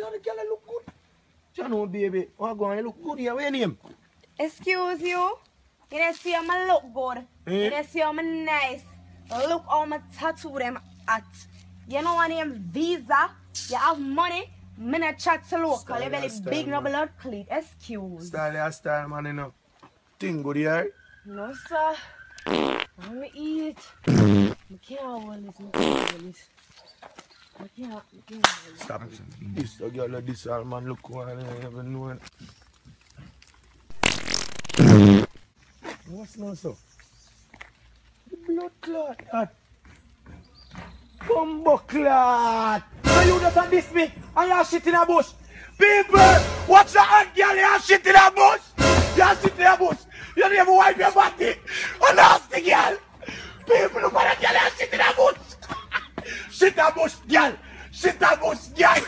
know the girl look good. You know, baby. Oh, go on, you look good here. What's your name? Excuse you? You don't see how I look good. You don't see how I'm nice. Look how my tattoo them at. You know what name Visa? You have money. Me not chat to local. You very big no blood cleat. Excuse. Style, man, you know. Thing good here. No, sir. Let me eat. I can't hold this. I can't. Stop it. This girl like this, man, look what I never know. What's now, so? The blood clot, that. Bumbo clot. So you just diss me and you shit in a bush. People, watch the hand, girl, you shit in a bush. You shit in a bush. You don't even wipe your body. A nasty girl. People, look at that girl, you shit in a bush. Shit a bush, girl. Shit a bush, girl.